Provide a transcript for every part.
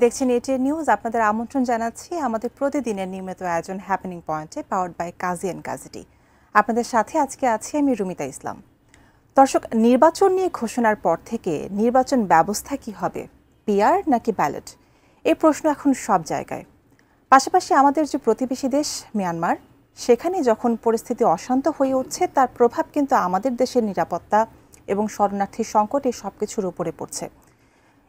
দেখছেন ATN news. আপনাদের আমন্ত্রণ জানাচ্ছি আমাদের প্রতিদিনের নিয়মিত আয়োজন হ্যাপেনিং পয়েন্টে, পাওয়ার্ড বাই কাজী অ্যান্ড কাজীটি। আপনাদের সাথে আজকে আছি আমি রুমিতা ইসলাম। দর্শক, নির্বাচন নিয়ে ঘোষণার পর থেকে নির্বাচন ব্যবস্থা কি হবে, পিআর নাকি ব্যালট, এই প্রশ্ন এখন সব জায়গায়। পাশাপাশি আমাদের যে প্রতিবেশী দেশ মিয়ানমার, সেখানে যখন পরিস্থিতি অশান্ত হয়ে উঠছে, তার প্রভাব কিন্তু আমাদের দেশের নিরাপত্তা এবং শরণার্থী সংকট এই সব কিছুর উপরে পড়ছে।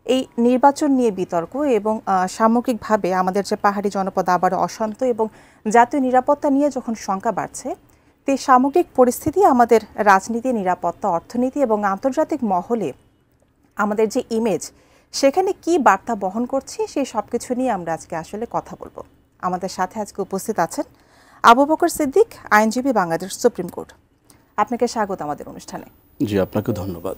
এই নির্বাচন নিয়ে বিতর্ক এবং সামগ্রিকভাবে আমাদের যে পাহাড়ি জনপদ আবারও অশান্ত এবং জাতীয় নিরাপত্তা নিয়ে যখন শঙ্কা বাড়ছে, তো এই সামগ্রিক পরিস্থিতি আমাদের রাজনীতি, নিরাপত্তা, অর্থনীতি এবং আন্তর্জাতিক মহলে আমাদের যে ইমেজ, সেখানে কি বার্তা বহন করছে, সেই সব কিছু নিয়ে আমরা আজকে আসলে কথা বলবো। আমাদের সাথে আজকে উপস্থিত আছেন আবু বকর সিদ্দিক, আইনজীবী, বাংলাদেশ সুপ্রিম কোর্ট। আপনাকে স্বাগত আমাদের অনুষ্ঠানে। জি, আপনাকে ধন্যবাদ।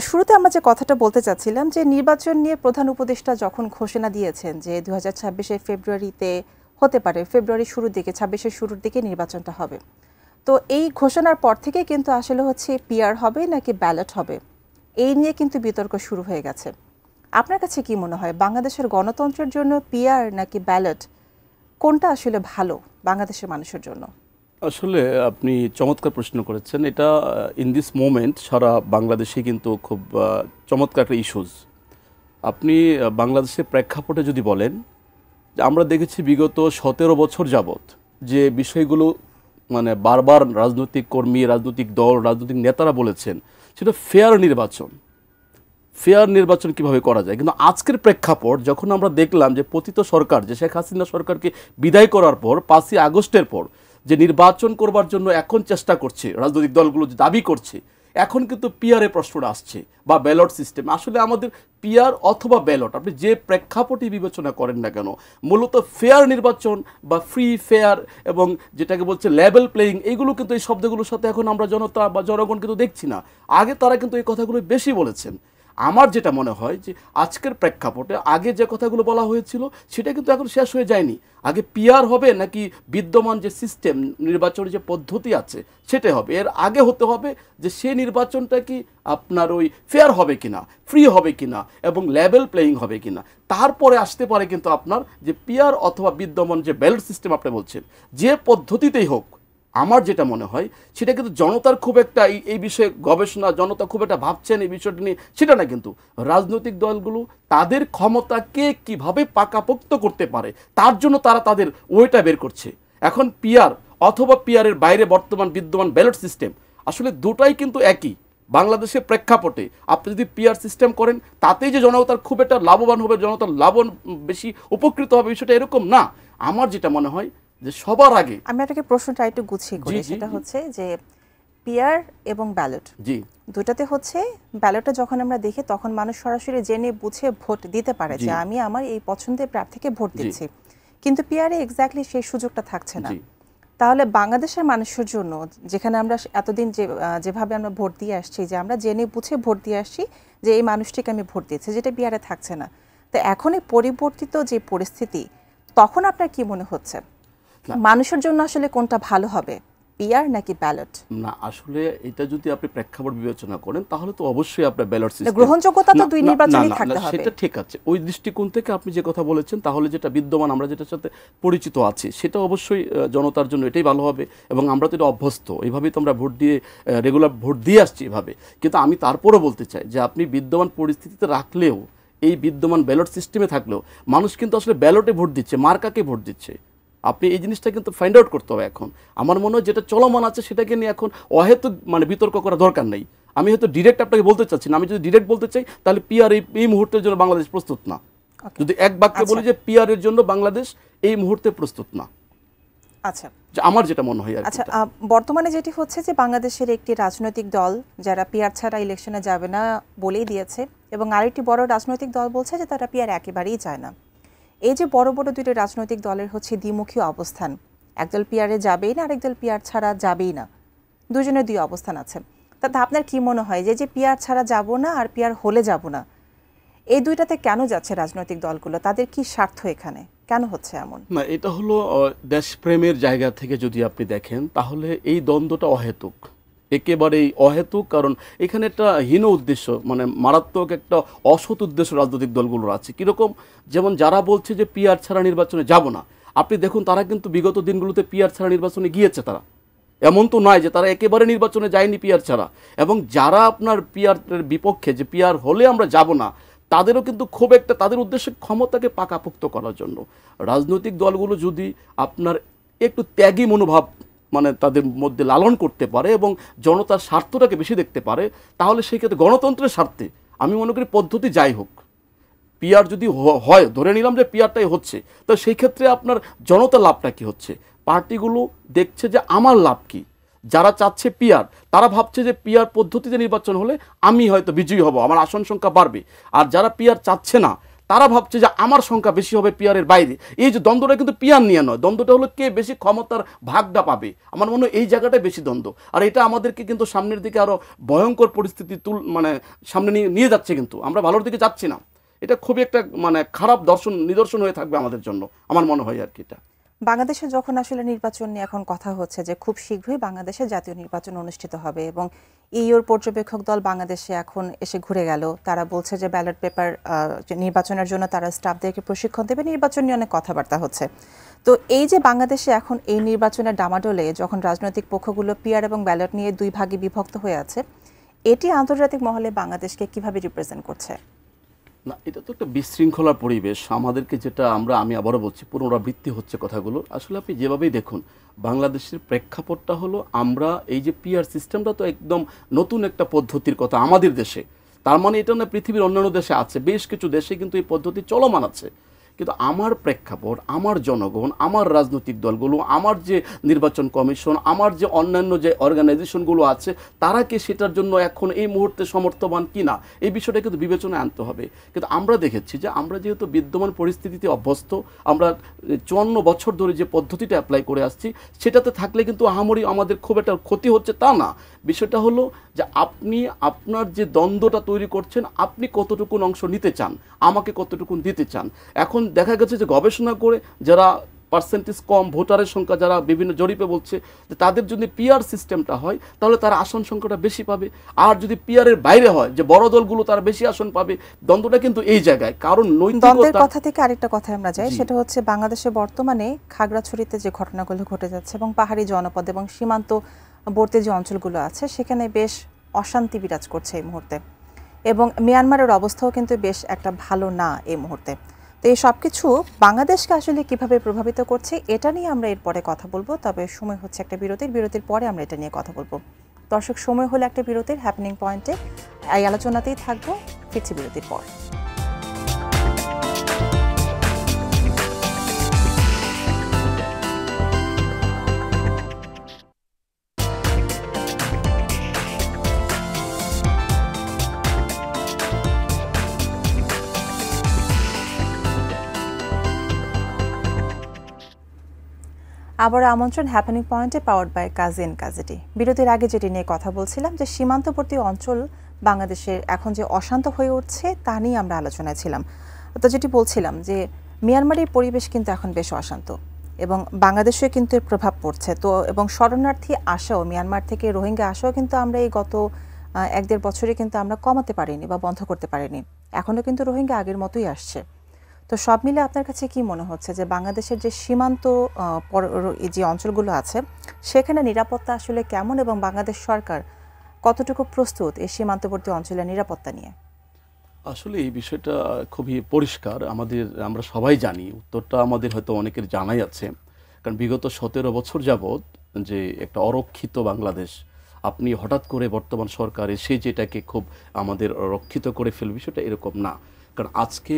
শুরুতে আমরা যে কথাটা বলতে চাচ্ছিলাম, যে নির্বাচন নিয়ে প্রধান উপদেষ্টা যখন ঘোষণা দিয়েছেন যে 2026 ফেব্রুয়ারিতে হতে পারে, ফেব্রুয়ারি শুরুর দিকে, 26-এর শুরুর দিকে নির্বাচনটা হবে, তো এই ঘোষণার পর থেকে কিন্তু আসলে হচ্ছে পিআর হবে নাকি ব্যালট হবে, এই নিয়ে কিন্তু বিতর্ক শুরু হয়ে গেছে। আপনার কাছে কি মনে হয়, বাংলাদেশের গণতন্ত্রের জন্য পিআর নাকি ব্যালট, কোনটা আসলে ভালো বাংলাদেশের মানুষের জন্য? আসলে আপনি চমৎকার প্রশ্ন করেছেন। এটা ইন দিস মোমেন্ট সারা বাংলাদেশে কিন্তু খুব চমৎকার একটা ইস্যুজ। আপনি বাংলাদেশের প্রেক্ষাপটে যদি বলেন, যে আমরা দেখেছি বিগত 17 বছর যাবৎ যে বিষয়গুলো মানে বারবার রাজনৈতিক কর্মী, রাজনৈতিক দল, রাজনৈতিক নেতারা বলেছেন, সেটা ফেয়ার নির্বাচন কিভাবে করা যায়। কিন্তু আজকের প্রেক্ষাপট যখন আমরা দেখলাম যে পতিত সরকার, যে শেখ হাসিনা সরকারকে বিদায় করার পর 5ই আগস্টের পর যে নির্বাচন করবার জন্য এখন চেষ্টা করছে রাজনৈতিক দলগুলো, যে দাবি করছে, এখন কিন্তু পিআর এর প্রশ্নটা আসছে বা ব্যালট সিস্টেম। আসলে আমাদের পিআর অথবা ব্যালট, আপনি যে প্রেক্ষাপটই বিবেচনা করেন না কেন, মূলত ফেয়ার নির্বাচন বা ফ্রি ফেয়ার এবং যেটাকে বলছে লেভেল প্লেয়িং, এইগুলো কিন্তু এই শব্দগুলোর সাথে এখন আমরা জনতা বা জনগণ কিন্তু দেখছি না। আগে তারা কিন্তু এই কথাগুলো বেশি বলেছেন। আমার যেটা মনে হয় যে আজকের প্রেক্ষাপটে আগে যে কথাগুলো বলা হয়েছিল সেটা কিন্তু এখন শেষ হয়ে যায়নি। আগে পিআর হবে নাকি বিদ্যমান যে সিস্টেম, নির্বাচনের যে পদ্ধতি আছে সেটা হবে, এর আগে হতে হবে যে সে নির্বাচনটা কি আপনার ওই ফেয়ার হবে কিনা, ফ্রি হবে কিনা এবং লেভেল প্লেয়িং হবে কিনা। তারপরে আসতে পারে কিন্তু আপনার যে পিআর অথবা বিদ্যমান যে ব্যালট সিস্টেম আপনি বলছেন, যে পদ্ধতিতেই হোক, আমার যেটা মনে হয় সেটা কিন্তু জনতার খুব একটা এই বিষয়ে গবেষণা, জনতা খুব একটা ভাবছেন এই বিষয়টি নিয়ে সেটা না, কিন্তু রাজনৈতিক দলগুলো তাদের ক্ষমতাকে কিভাবে পাকাপোক্ত করতে পারে তার জন্য তারা তাদের ওয়েটা বের করছে। এখন পিআর অথবা পিআরের বাইরে বর্তমান বিদ্যমান ব্যালট সিস্টেম, আসলে দুটাই কিন্তু একই। বাংলাদেশের প্রেক্ষাপটে আপনি যদি পিআর সিস্টেম করেন তাতেই যে জনতার খুব একটা লাভবান হবে, জনতার লাভবান বেশি উপকৃত হবে, বিষয়টা এরকম না। আমার যেটা মনে হয় যে সবার আগে আমি আপনাকে প্রশ্নটা একটু গুছিয়ে করি, সেটা হচ্ছে যে পিআর এবং ব্যালট, জি দুটাতে হচ্ছে ব্যালটে যখন আমরা দেখি তখন মানুষ সরাসরি জেনে বুঝে ভোট দিতে পারে যে আমি আমার এই পছন্দের প্রার্থীকে ভোট দিচ্ছি, কিন্তু পিআরে এক্স্যাক্টলি সেই সুযোগটা থাকছে না। তাহলে বাংলাদেশের মানুষের জন্য, যেখানে আমরা এতদিন যেভাবে আমরা ভোট দিয়ে আসছি, যে আমরা জেনে বুঝে ভোট দিয়ে আসছি যে এই মানুষটিকে আমি ভোট দিচ্ছি, যেটা পিআরে থাকছে না, তো এখন এই পরিবর্তিত যে পরিস্থিতি, তখন আপনার কি মনে হচ্ছে মানুষের জন্য আসলে কোনটা ভালো হবে, পিআর নাকি ব্যালট? না, আসলে এটা যদি আপনি প্রেক্ষাপট বিবেচনা করেন তাহলে তো অবশ্যই আপনার ব্যালট সিস্টেম, গ্রহণযোগ্যতা তো দুই নির্বাচনেই থাকতে হবে। সেটা ঠিক আছে, ওই দৃষ্টিকোণ থেকে আপনি যে কথা বলেছেন, তাহলে যেটা বিদ্যমান আমরা যেটার সাথে পরিচিত আছি সেটা অবশ্যই জনতার জন্য এটাই ভালো হবে এবং আমরা তো এটা অভ্যস্ত, এইভাবেই তো আমরা ভোট দিয়ে রেগুলার ভোট দিয়ে আসছি এভাবে। কিন্তু আমি তারপরও বলতে চাই যে আপনি বিদ্যমান পরিস্থিতিতে রাখলেও, এই বিদ্যমান ব্যালট সিস্টেমে থাকলেও মানুষ কিন্তু আসলে ব্যালটে ভোট দিচ্ছে, মার্কাকে ভোট দিচ্ছে। আপনি এই জিনিসটা কিন্তু ফাইন্ড আউট করতে হবে। এখন আমার মনে হয় যেটা চলমান আছে সেটাকে নিয়ে এখন অহেতুক বিতর্ক করা দরকার নেই। আমি হয়তো ডিরেক্ট আপনাকে বলতে চাচ্ছি না, আমি যদি ডিরেক্ট বলতে চাই তাহলে পিআর এই মুহূর্তের জন্য বাংলাদেশ প্রস্তুত না। যদি এক বাক্যে বলি যে পিআর এর জন্য বাংলাদেশ এই মুহূর্তে প্রস্তুত না। আচ্ছা, আমার যেটা মনে হয়। আচ্ছা, বর্তমানে যেটি হচ্ছে যে বাংলাদেশের একটি রাজনৈতিক দল যারা পিআর ছাড়া ইলেকশনে যাবে না বলেই দিয়েছে, এবং আরেকটি বড় রাজনৈতিক দল বলছে যে তারা পিআর একেবারেই চায় না। এই যে বড় বড় দুটি রাজনৈতিক দলের হচ্ছে দ্বিমুখী অবস্থান, একদল পিআরে যাবেই না, আরেকদল পিআর ছাড়া যাবেই না, দুজনের দুই অবস্থান আছে। তাতে আপনার কি মনে হয় যে পিআর ছাড়া যাব না আর পিআর হলে যাব না, এই দুইটাতে কেন যাচ্ছে রাজনৈতিক দলগুলো? তাদের কি স্বার্থ এখানে, কেন হচ্ছে এমন? না, এটা হলো দেশপ্রেমের জায়গা থেকে যদি আপনি দেখেন তাহলে এই দ্বন্দ্বটা অহেতুক। একেবারেই অহেতুক। কারণ এখানে একটা হীন উদ্দেশ্য, মানে মারাত্মক একটা অসৎ উদ্দেশ্য রাজনৈতিক দলগুলোর আছে। কীরকম, যেমন যারা বলছে যে পিআর ছাড়া নির্বাচনে যাব না, আপনি দেখুন তারা কিন্তু বিগত দিনগুলোতে পিআর ছাড়া নির্বাচনে গিয়েছে। তারা, এমন তো নয় যে তারা একেবারে নির্বাচনে যায়নি পিআর ছাড়া। এবং যারা আপনার পিআরের বিপক্ষে, যে পিআর হলে আমরা যাব না, তাদেরও কিন্তু খুব একটা, তাদের উদ্দেশ্য ক্ষমতাকে পাকাপোক্ত করার জন্য। রাজনৈতিক দলগুলো যদি আপনার একটু ত্যাগী মনোভাব মানে তাদের মধ্যে লালন করতে পারে এবং জনতার স্বার্থটাকে বেশি দেখতে পারে, তাহলে সেই ক্ষেত্রে গণতন্ত্রের স্বার্থে আমি মনে করি পদ্ধতি যাই হোক, পিআর যদি হয়, ধরে নিলাম যে পিআরটাই হচ্ছে, তো সেই ক্ষেত্রে আপনার জনতার লাভটা কি হচ্ছে? পার্টিগুলো দেখছে যে আমার লাভ কি। যারা চাচ্ছে পিআর, তারা ভাবছে যে পিআর পদ্ধতিতে নির্বাচন হলে আমি হয়তো বিজয়ী হব, আমার আসন সংখ্যা বাড়বে। আর যারা পিআর চাচ্ছে না, তারা ভাবছে যে আমার সংখ্যা বেশি হবে পিআরের বাইরে। এই যে দ্বন্দ্বটা কিন্তু পিআর নিয়ে নয়, দ্বন্দ্বটা হলো কে বেশি ক্ষমতার ভাগটা পাবে। আমার মনে হয় এই জায়গাটাই বেশি দ্বন্দ্ব। আর এটা আমাদেরকে কিন্তু সামনের দিকে আরও ভয়ঙ্কর পরিস্থিতি মানে সামনে নিয়ে যাচ্ছে, কিন্তু আমরা ভালোর দিকে যাচ্ছি না। এটা খুবই একটা মানে খারাপ নিদর্শন হয়ে থাকবে আমাদের জন্য, আমার মনে হয় আর কি। এটা বাংলাদেশে যখন আসলে নির্বাচন নিয়ে এখন কথা হচ্ছে যে খুব শীঘ্রই বাংলাদেশে জাতীয় নির্বাচন অনুষ্ঠিত হবে, এবং ইউর পর্যবেক্ষক দল বাংলাদেশে এখন এসে ঘুরে গেল। তারা বলছে যে ব্যালট পেপার নির্বাচনের জন্য তারা স্টাফদেরকে প্রশিক্ষণ দেবে, নির্বাচন নিয়ে অনেক কথাবার্তা হচ্ছে। তো এই যে বাংলাদেশে এখন এই নির্বাচনের ডামাডোলে যখন রাজনৈতিক পক্ষগুলো পিআর এবং ব্যালট নিয়ে দুই ভাগে বিভক্ত হয়ে আছে, এটি আন্তর্জাতিক মহলে বাংলাদেশকে কিভাবে রিপ্রেজেন্ট করছে? না, এটা তো একটা বিশৃঙ্খলার পরিবেশ। আমাদেরকে যেটা আমি আবারও বলছি, পুনরাবৃত্তি হচ্ছে কথাগুলো। আসলে আপনি যেভাবেই দেখুন, বাংলাদেশের প্রেক্ষাপটটা হলো, আমরা এই যে পিআর সিস্টেমটা তো একদম নতুন একটা পদ্ধতির কথা আমাদের দেশে। তার মানে এটা না পৃথিবীর অন্যান্য দেশে আছে, বেশ কিছু দেশে কিন্তু এই পদ্ধতি চলমান আছে। কিন্তু আমার প্রেক্ষাপট, আমার জনগণ, আমার রাজনৈতিক দলগুলো, আমার যে নির্বাচন কমিশন, আমার যে অন্যান্য যে অর্গানাইজেশনগুলো আছে, তারা কি সেটার জন্য এখন এই মুহূর্তে সমর্থবান কি না, এই বিষয়টা কিন্তু বিবেচনায় আনতে হবে। কিন্তু আমরা দেখেছি যে আমরা যেহেতু বিদ্যমান পরিস্থিতিতে অভ্যস্ত, আমরা 54 বছর ধরে যে পদ্ধতিটা অ্যাপ্লাই করে আসছি, সেটাতে থাকলে কিন্তু আহামরি আমাদের খুব একটা ক্ষতি হচ্ছে তা না। বিষয়টা হলো যে আপনি আপনার যে দ্বন্দ্বটা তৈরি করছেন, আপনি কতটুকুন অংশ নিতে চান, আমাকে কতটুকুন দিতে চান। এখন দেখা গেছে যে গবেষণা করে যারা পার্সেন্টেজ কম ভোটারের সংখ্যা, যারা বিভিন্ন জরিপে বলছে যে তাদের যদি পিআর সিস্টেমটা হয় তাহলে তারা আসন সংখ্যাটা বেশি পাবে। আর যদি পিআরের বাইরে হয়, যে বড় দলগুলো তারা বেশি আসন পাবে। দ্বন্দ্বটা কিন্তু এই জায়গায়, কারণ দ্বন্দ্বের কথা থেকে আরেকটা কথায় আমরা যাই, সেটা হচ্ছে বাংলাদেশে বর্তমানে খাগড়াছড়িতে যে ঘটনাগুলো ঘটে যাচ্ছে এবং পাহাড়ি জনপদ এবং সীমান্তবর্তী যে অঞ্চলগুলো আছে, সেখানে বেশ অশান্তি বিরাজ করছে এই মুহূর্তে, এবং মিয়ানমারের অবস্থাও কিন্তু বেশ একটা ভালো না এই মুহূর্তে। তো এই সব কিছু বাংলাদেশকে আসলে কিভাবে প্রভাবিত করছে, এটা নিয়ে আমরা এরপরে কথা বলবো। তবে সময় হচ্ছে একটা বিরতির পরে আমরা এটা নিয়ে কথা বলবো। দর্শক, সময় হলো একটা বিরতির। হ্যাপেনিং পয়েন্টে এই আলোচনাতেই থাকবো, ফিরছি বিরতির পর। আবার আমন্ত্রণ হ্যাপেনিং পয়েন্টে, পাওয়ার্ড বাই কাজিন কাজিটি। বিরতির আগে যেটি নিয়ে কথা বলছিলাম, যে সীমান্তবর্তী অঞ্চল বাংলাদেশের এখন যে অশান্ত হয়ে উঠছে তা নিয়ে আমরা আলোচনায় ছিলাম। তো যেটি বলছিলাম যে মিয়ানমারের পরিবেশ কিন্তু এখন বেশ অশান্ত, এবং বাংলাদেশে কিন্তু এর প্রভাব পড়ছে। তো এবং শরণার্থী আসাও, মিয়ানমার থেকে রোহিঙ্গা আসাও কিন্তু আমরা এই গত 1-1.5 বছরে কিন্তু আমরা কমাতে পারিনি বা বন্ধ করতে পারিনি। এখনও কিন্তু রোহিঙ্গা আগের মতোই আসছে। তো সব মিলে আপনার কাছে কি মনে হচ্ছে যে বাংলাদেশের যে সীমান্ত যে অঞ্চলগুলো আছে, সেখানে নিরাপত্তা আসলে কেমন, এবং বাংলাদেশ সরকার কতটুকু প্রস্তুত এই সীমান্তবর্তী অঞ্চলের নিরাপত্তা নিয়ে? আসলে এই বিষয়টা খুবই পরিষ্কার, আমরা সবাই জানি। উত্তরটা আমাদের হয়তো অনেকের জানাই আছে, কারণ বিগত 17 বছর যাবৎ যে একটা অরক্ষিত বাংলাদেশ, আপনি হঠাৎ করে বর্তমান সরকার এসে যেটাকে খুব আমাদের রক্ষিত করে ফেলবে, বিষয়টা এরকম না। কারণ আজকে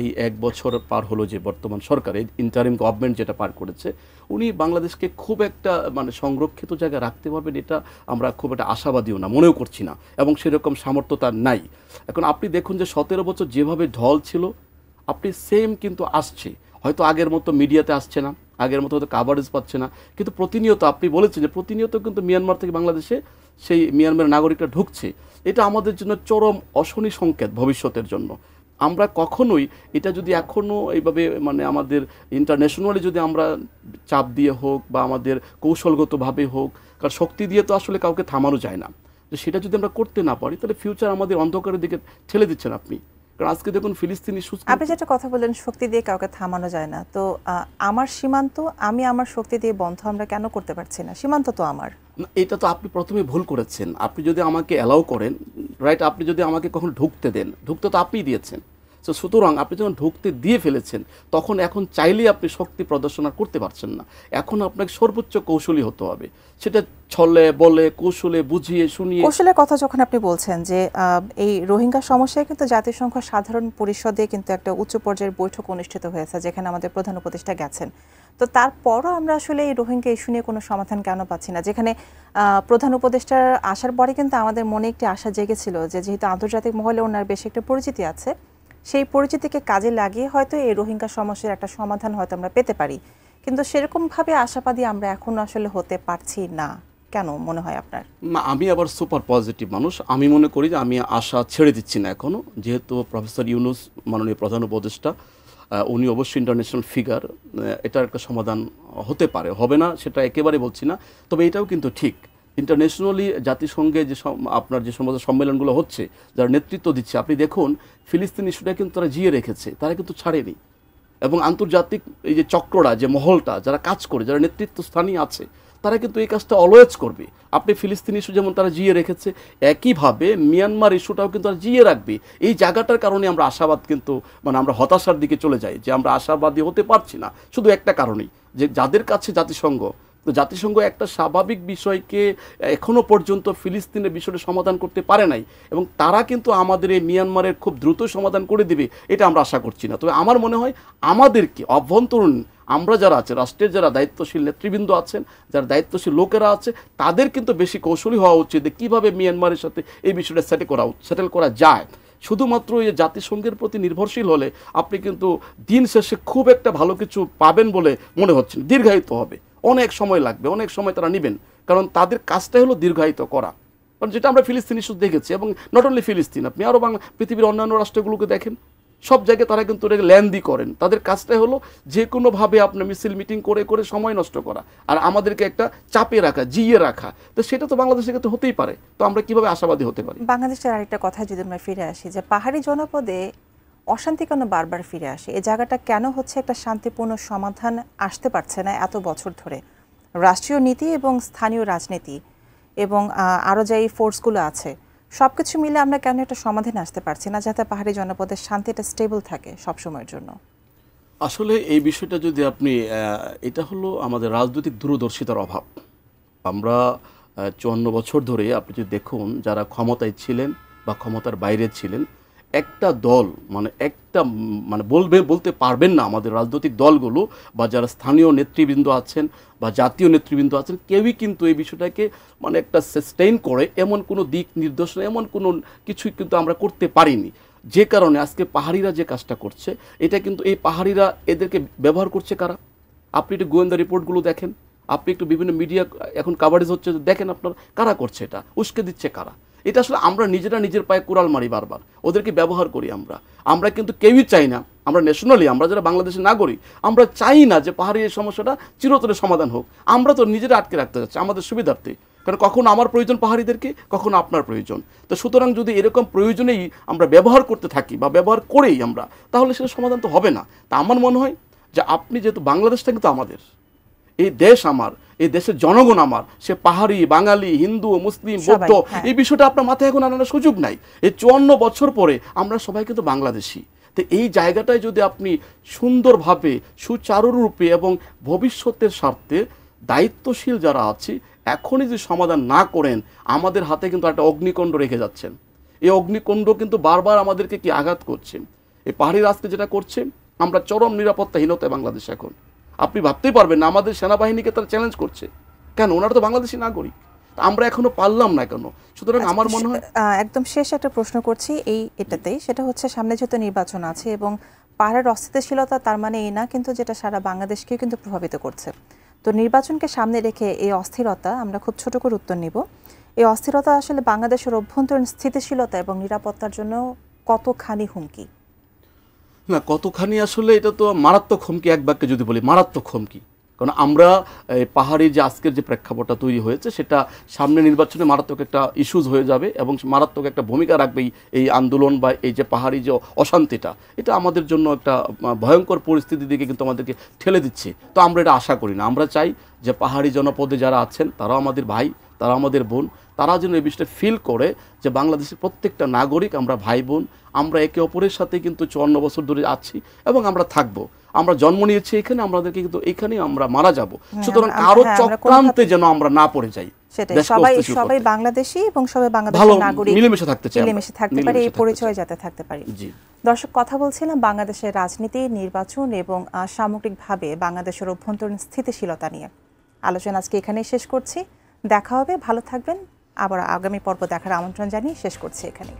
এই 1 বছর পার হলো যে বর্তমান সরকারের ইন্টারিম গভর্নমেন্ট যেটা পার করেছে, উনি বাংলাদেশকে খুব একটা মানে সংরক্ষিত জায়গায় রাখতে পারবেন, এটা আমরা খুব একটা আশাবাদীও না, মনেও করছি না, এবং সেরকম সামর্থ্য তার নাই। এখন আপনি দেখুন যে 17 বছর যেভাবে ঢল ছিল, আপনি সেম কিন্তু আসছে। হয়তো আগের মতো মিডিয়াতে আসছে না, আগের মতো হয়তো কাভারেজ পাচ্ছে না, কিন্তু প্রতিনিয়ত আপনি বলেছেন যে প্রতিনিয়ত কিন্তু মিয়ানমার থেকে বাংলাদেশে সেই মিয়ানমারের নাগরিকরা ঢুকছে। এটা আমাদের জন্য চরম অশনি সংকেত ভবিষ্যতের জন্য। আমরা কখনোই এটা যদি এখনও এইভাবে মানে আমাদের ইন্টারন্যাশনালি যদি আমরা চাপ দিয়ে হোক বা আমাদের কৌশলগতভাবে হোক, কারণ শক্তি দিয়ে তো আসলে কাউকে থামানো যায় না, তো সেটা যদি আমরা করতে না পারি তাহলে ফিউচার আমাদের অন্ধকারের দিকে ঠেলে দিচ্ছেন আপনি। কারণ আজকে দেখুন ফিলিস্তিনি আপনি যেটা কথা বললেন শক্তি দিয়ে কাউকে থামানো যায় না, তো আমার সীমান্ত আমি আমার শক্তি দিয়ে বন্ধ আমরা কেন করতে পারছি না? সীমান্ত তো আমার। এটা তো আপনি প্রথমে ভুল করেছেন। আপনি যদি আমাকে অ্যালাউ করেন, রাইট, আপনি যদি আমাকে কখন ঢুকতে দেন, ঢুকতে তো আপনিই দিয়েছেন। তো সুতরাং আপনি যখন ঢুকতে দিয়ে ফেলেছেন তখন এখন চাইলেই আপনি শক্তি প্রদর্শন আর করতে পারছেন না। এখন আপনাকে সর্বোচ্চ কৌশলী হতে হবে, সেটা ছলে বলে কৌশলে বুঝিয়ে শুনিয়ে। কৌশলের কথা যখন আপনি বলছেন যে এই রোহিঙ্গা সমস্যায় কিন্তু জাতিসংঘ সাধারণ পরিষদে কিন্তু একটা উচ্চ পর্যায়ের বৈঠক অনুষ্ঠিত হয়েছে যেখানে আমাদের প্রধান উপদেষ্টা গেছেন, তো তারপরও আমরা আসলে এই রোহিঙ্গা ইস্যু নিয়ে কোনো সমাধান কেন পাচ্ছি না? যেখানে প্রধান উপদেষ্টার আসার পরে কিন্তু আমাদের মনে একটি আশা জেগেছিল যে যেহেতু আন্তর্জাতিক মহলে ওনার বেশি একটা পরিচিতি আছে, সেই পরিচিতিকে কাজে লাগিয়ে হয়তো এই রোহিঙ্গা সমস্যার একটা সমাধান হয়তো আমরা পেতে পারি, কিন্তু সেরকমভাবে আশাবাদী আমরা এখন আসলে হতে পারছি না। কেন মনে হয় আপনার? না, আমি আবার সুপার পজিটিভ মানুষ। আমি মনে করি যে আমি আশা ছেড়ে দিচ্ছি না এখনও, যেহেতু প্রফেসর ইউনূস মাননীয় প্রধান উপদেষ্টা, উনি অবশ্যই ইন্টারন্যাশনাল ফিগার, এটার একটা সমাধান হতে পারে, হবে না সেটা একেবারে বলছি না। তবে এটাও কিন্তু ঠিক, ইন্টারন্যাশনালি জাতিসংঘে যে আপনার যে সমস্ত সম্মেলনগুলো হচ্ছে, যারা নেতৃত্ব দিচ্ছে, আপনি দেখুন ফিলিস্তিন ইস্যুটা কিন্তু তারা জিয়ে রেখেছে, তারা কিন্তু ছাড়েনি। এবং আন্তর্জাতিক এই যে চক্ররা, যে মহলটা যারা কাজ করে, যারা নেতৃত্ব স্থানীয় আছে, তারা কিন্তু এই কাজটা অলওয়েজ করবে। আপনি ফিলিস্তিন ইস্যু যেমন তারা জিয়ে রেখেছে, একইভাবে মিয়ানমার ইস্যুটাও কিন্তু তারা জিয়ে রাখবে। এই জায়গাটার কারণে আমরা আশাবাদ কিন্তু মানে আমরা হতাশার দিকে চলে যাই, যে আমরা আশাবাদী হতে পারছি না শুধু একটা কারণেই, যে যাদের কাছে জাতিসংঘ, তো জাতিসংঘ একটা স্বাভাবিক বিষয়কে এখনও পর্যন্ত ফিলিস্তিনের বিষয়টা সমাধান করতে পারে নাই, এবং তারা কিন্তু আমাদের এই মিয়ানমারের খুব দ্রুত সমাধান করে দিবে এটা আমরা আশা করছি না। তবে আমার মনে হয় আমাদেরকে অভ্যন্তরীণ আমরা যারা আছে, রাষ্ট্রের যারা দায়িত্বশীল নেতৃবৃন্দ আছেন, যারা দায়িত্বশীল লোকেরা আছে, তাদের কিন্তু বেশি কৌশলী হওয়া উচিত যে কীভাবে মিয়ানমারের সাথে এই বিষয়টা সেটেল করা যায়। শুধুমাত্র এই জাতিসংঘের প্রতি নির্ভরশীল হলে আপনি কিন্তু দিন শেষে খুব একটা ভালো কিছু পাবেন বলে মনে হচ্ছে না। দীর্ঘায়িত হবে, অনেক সময় লাগবে, অনেক সময় তারা নেবেন, কারণ তাদের কাজটাই হলো দীর্ঘায়িত করা। কারণ যেটা আমরা ফিলিস্তিন ইস্যু দেখেছি, এবং নট অনলি ফিলিস্তিন, আপনি আরও পৃথিবীর অন্যান্য রাষ্ট্রগুলোকে দেখেন, সব জায়গায় তারা কিন্তু ল্যান্ডই করেন। তাদের কাজটাই হলো যে কোনোভাবে আপনার মিছিল মিটিং করে করে সময় নষ্ট করা, আর আমাদেরকে একটা চাপে রাখা, জিয়ে রাখা। তো সেটা তো বাংলাদেশের ক্ষেত্রে হতেই পারে। তো আমরা কিভাবে আশাবাদী হতে পারি? বাংলাদেশের আরেকটা কথা যদি আমরা ফিরে আসি, যে পাহাড়ি জনপদে অশান্তি কেন বারবার ফিরে আসে? এই জায়গাটা কেন হচ্ছে একটা শান্তিপূর্ণ সমাধান আসতে পারছে না এত বছর ধরে? রাষ্ট্রীয় নীতি এবং স্থানীয় রাজনীতি এবং আরও যে এই ফোর্সগুলো আছে, সব কিছু মিলে আমরা কেন একটা সমাধানে আসতে পারছি না যাতে পাহাড়ি জনপদের শান্তিটা স্টেবল থাকে সবসময়ের জন্য? আসলে এই বিষয়টা যদি আপনি এটা হলো আমাদের রাজনৈতিক দূরদর্শিতার অভাব। আমরা ৫৪ বছর ধরে আপনি যদি দেখুন, যারা ক্ষমতায় ছিলেন বা ক্ষমতার বাইরে ছিলেন, একটা দল মানে বলতে পারবেন না আমাদের রাজনৈতিক দলগুলো বা যারা স্থানীয় নেতৃবৃন্দ আছেন বা জাতীয় নেতৃবৃন্দ আছেন, কেউই কিন্তু এই বিষয়টাকে মানে একটা সাস্টেইন করে এমন কোনো দিক নির্দেশনা, এমন কোনো কিছুই কিন্তু আমরা করতে পারিনি। যে কারণে আজকে পাহাড়িরা যে কাজটা করছে, এটা কিন্তু এই পাহাড়িরা এদেরকে ব্যবহার করছে কারা? আপনি একটু গোয়েন্দা রিপোর্টগুলো দেখেন, আপনি একটু বিভিন্ন মিডিয়া এখন কাভারেজ হচ্ছে দেখেন, আপনার কারা করছে, এটা উস্কে দিচ্ছে কারা? এটা আসলে আমরা নিজেরা নিজের পায়ে কুড়াল মারি বারবার, ওদেরকে ব্যবহার করি আমরা কিন্তু কেউই চাই না, আমরা ন্যাশনালি, আমরা যারা বাংলাদেশের নাগরিক, আমরা চাই না যে পাহাড়ি এই সমস্যাটা চিরতরে সমাধান হোক। আমরা তো নিজেরা আটকে রাখতে যাচ্ছি আমাদের সুবিধার্থে, কারণ কখনো আমার প্রয়োজন পাহাড়িদেরকে, কখনো আপনার প্রয়োজন। তো সুতরাং যদি এরকম প্রয়োজনেই আমরা ব্যবহার করতে থাকি বা ব্যবহার করেই আমরা, তাহলে সেটা সমাধান তো হবে না। তা আমার মনে হয় যে আপনি যেহেতু বাংলাদেশটা কিন্তু আমাদের, এই দেশ আমার, এই দেশের জনগণ আমার, সে পাহাড়ি, বাঙালি, হিন্দু, মুসলিম, বৌদ্ধ, এই বিষয়টা আপনার মাথায় এখন আনার সুযোগ নাই। এই ৫৪ বছর পরে আমরা সবাই কিন্তু বাংলাদেশি। তো এই জায়গাটায় যদি আপনি সুন্দরভাবে, সুচারুরূপে এবং ভবিষ্যতের স্বার্থে দায়িত্বশীল যারা আছি, এখনই যদি সমাধান না করেন, আমাদের হাতে কিন্তু একটা অগ্নিকুণ্ড রেখে যাচ্ছেন। এই অগ্নিকুণ্ড কিন্তু বারবার আমাদেরকে কি আঘাত করছে। এই পাহাড়ি রাস্তায় যেটা করছে, আমরা চরম নিরাপত্তাহীনতায় বাংলাদেশ এখন। আপনি ভাবতেই পারবেন না, আমাদের সেনাবাহিনীকে তারা চ্যালেঞ্জ করছে। কেন? ওনারা তো বাংলাদেশি নাগরিক, আমরা এখনো পারলাম না কেন? সুতরাং আমার মনে হয় একদম শেষ একটা প্রশ্ন করছি এটাতেই, সেটা হচ্ছে সামনে যেহেতু নির্বাচন আছে এবং পাহাড়ের অস্থিতিশীলতা তার মানে এই না কিন্তু যেটা সারা বাংলাদেশকেও কিন্তু প্রভাবিত করছে। তো নির্বাচনকে সামনে রেখে এই অস্থিরতা, আমরা খুব ছোট করে উত্তর নিব, এই অস্থিরতা আসলে বাংলাদেশের অভ্যন্তরীণ স্থিতিশীলতা এবং নিরাপত্তার জন্য কতখানি হুমকি? না, কতখানি আসলে এটা তো মারাত্মক হুমকি, এক বাক্যে যদি বলি মারাত্মক হুমকি। কারণ আমরা এই পাহাড়ি যে আজকের যে প্রেক্ষাপটটা তৈরি হয়েছে সেটা সামনে নির্বাচনে মারাত্মক একটা ইস্যুজ হয়ে যাবে এবং মারাত্মক একটা ভূমিকা রাখবে এই আন্দোলন বা এই যে পাহাড়ি যে অশান্তিটা, এটা আমাদের জন্য একটা ভয়ঙ্কর পরিস্থিতির দিকে কিন্তু আমাদেরকে ঠেলে দিচ্ছে। তো আমরা এটা আশা করি না। আমরা চাই যে পাহাড়ি জনপদে যারা আছেন তারাও আমাদের ভাই, তারা আমাদের বোন, তারা যেন এই বিষয়টা ফিল করে যে বাংলাদেশের প্রত্যেকটা নাগরিক আমরা ভাই বোন, আমরা একে অপরের সাথে কিন্তু 54 বছর ধরে আছি এবং আমরা থাকবো। আমরা জন্ম নিয়েছি এখানে, আমাদেরকে কিন্তু এখানেই আমরা মারা যাব। সুতরাং কারো চক্রান্তে যেন আমরা না পড়ে যাই। সেটাই, সবাই বাংলাদেশী এবং সবাই বাংলাদেশের নাগরিক, মিলেমিশে থাকতে চাই, মিলেমিশে থাকতে পারি, এই পরিচয় যাতে থাকতে পারি। জি দর্শক, কথা বলছিলাম বাংলাদেশের রাজনীতি, নির্বাচন এবং সামগ্রিকভাবে বাংলাদেশের অভ্যন্তরীণ স্থিতিশীলতা নিয়ে। আলোচনা আজকে এখানেই শেষ করছি। দেখা হবে, ভালো থাকবেন। আবার আগামী পর্ব দেখার আমন্ত্রণ জানিয়ে শেষ করছি এখানেই।